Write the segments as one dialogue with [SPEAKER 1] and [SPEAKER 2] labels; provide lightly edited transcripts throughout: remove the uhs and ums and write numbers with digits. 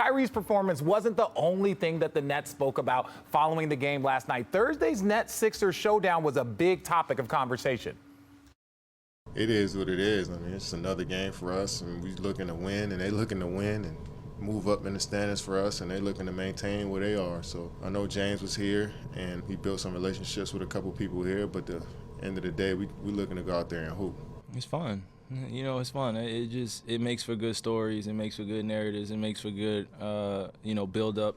[SPEAKER 1] Kyrie's performance wasn't the only thing that the Nets spoke about following the game last night. Thursday's Nets-Sixers showdown was a big topic of conversation.
[SPEAKER 2] It is what it is. I mean, it's another game for us, and we're looking to win, and they looking to win and move up in the standings for us, and they looking to maintain where they are. So I know James was here, and he built some relationships with a couple people here, but at the end of the day, we're looking to go out there and hoop.
[SPEAKER 3] It's fun. You know, it's fun. It makes for good stories. It makes for good narratives. It makes for good, build up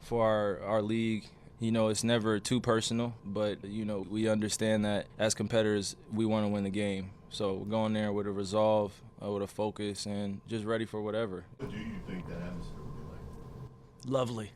[SPEAKER 3] for our league. You know, it's never too personal, but, you know, we understand that as competitors, we want to win the game. So we're going there with a resolve, with a focus, and just ready for whatever.
[SPEAKER 4] What do you think that atmosphere would be like?
[SPEAKER 3] Lovely.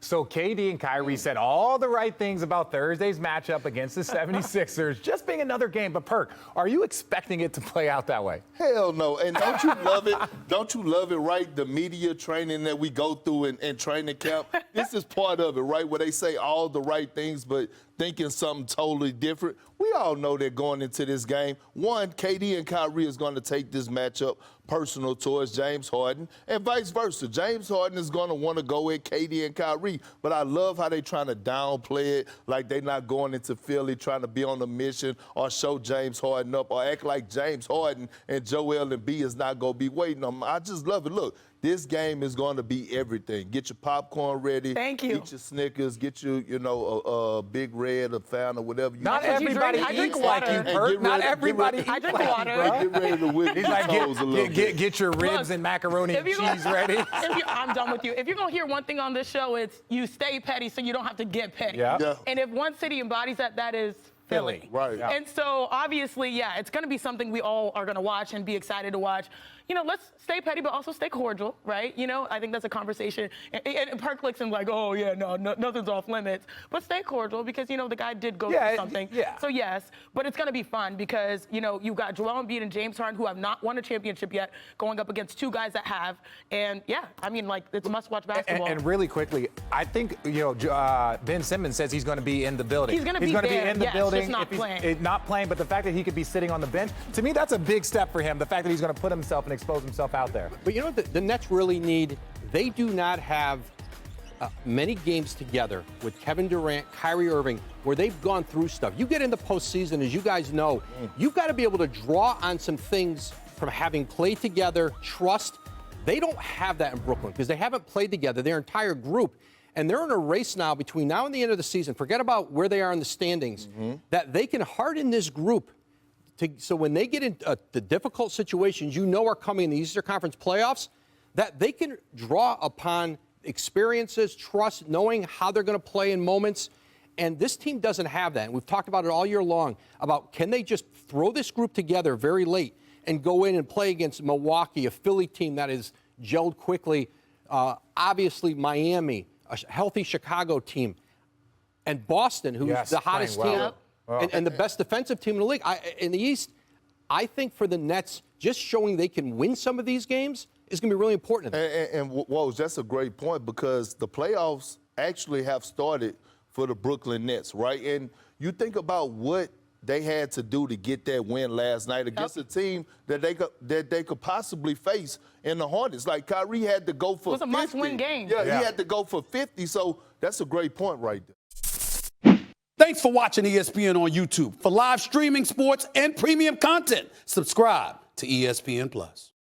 [SPEAKER 1] So KD and Kyrie said all the right things about Thursday's matchup against the 76ers, just being another game. But Perk, are you expecting it to play out that way?
[SPEAKER 5] Hell no. And don't you love it? Don't you love it, right? The media training that we go through in training camp, this is part of it, right? Where they say all the right things, but thinking something totally different. We all know that going into this game, one, KD and Kyrie is going to take this matchup personal towards James Harden, and vice versa. James Harden is going to want to go at KD and Kyrie, but I love how they trying to downplay it, like they're not going into Philly trying to be on a mission or show James Harden up or act like James Harden and Joel Embiid is not going to be waiting on them. I just love it. Look, this game is going to be everything. Get your popcorn ready.
[SPEAKER 6] Thank you.
[SPEAKER 5] Get your Snickers. Get your, a Big Red, a Fountain, or whatever you
[SPEAKER 1] Not
[SPEAKER 5] want.
[SPEAKER 1] everybody eats like you, Perk. Not everybody eats like you, bro.
[SPEAKER 5] Get ready to whip your toes a little bit.
[SPEAKER 1] Get your ribs and macaroni and cheese ready.
[SPEAKER 6] I'm done with you. If you're going to hear one thing on this show, it's you stay petty so you don't have to get petty.
[SPEAKER 1] Yeah.
[SPEAKER 6] And if one city embodies that is Philly.
[SPEAKER 5] Right. Yeah.
[SPEAKER 6] And so, obviously, yeah, it's going to be something we all are going to watch and be excited to watch. You know, let's stay petty, but also stay cordial, right? You know, I think that's a conversation. And Perk looks and like, oh, yeah, no, nothing's off limits. But stay cordial because, you know, the guy did go through something.
[SPEAKER 1] Yeah.
[SPEAKER 6] So, yes, but it's going to be fun because, you know, you've got Joel Embiid and James Harden who have not won a championship yet going up against two guys that have. And, yeah, I mean, like, it's must-watch basketball.
[SPEAKER 1] And really quickly, I think, Ben Simmons says he's going to be in the building.
[SPEAKER 6] He's going to be in the
[SPEAKER 1] building.
[SPEAKER 6] Just not playing.
[SPEAKER 1] Not playing, but the fact that he could be sitting on the bench, to me, that's a big step for him. The fact that he's going to put himself and expose himself out there.
[SPEAKER 7] But you know what the Nets really need? They do not have many games together with Kevin Durant, Kyrie Irving, where they've gone through stuff. You get in the postseason, as you guys know, you've got to be able to draw on some things from having played together, trust. They don't have that in Brooklyn because they haven't played together, their entire group. And they're in a race now between now and the end of the season. Forget about where they are in the standings, that they can harden this group so when they get into the difficult situations are coming in the Eastern Conference playoffs, that they can draw upon experiences, trust, knowing how they're going to play in moments. And this team doesn't have that. And we've talked about it all year long, about can they just throw this group together very late and go in and play against Milwaukee, a Philly team that is gelled quickly, obviously Miami, a healthy Chicago team, and Boston, who's the hottest team and the best defensive team in the league. In the East, I think for the Nets, just showing they can win some of these games is going to be really important.
[SPEAKER 5] And Woj, that's a great point because the playoffs actually have started for the Brooklyn Nets, right? And you think about what they had to do to get that win last night against a team that they could possibly face in the Hornets. Like Kyrie had to go for 50.
[SPEAKER 6] It was a must-win game.
[SPEAKER 5] Yeah, he had to go for 50. So that's a great point right there.
[SPEAKER 8] Thanks for watching ESPN on YouTube. For live streaming, sports, and premium content, subscribe to ESPN+.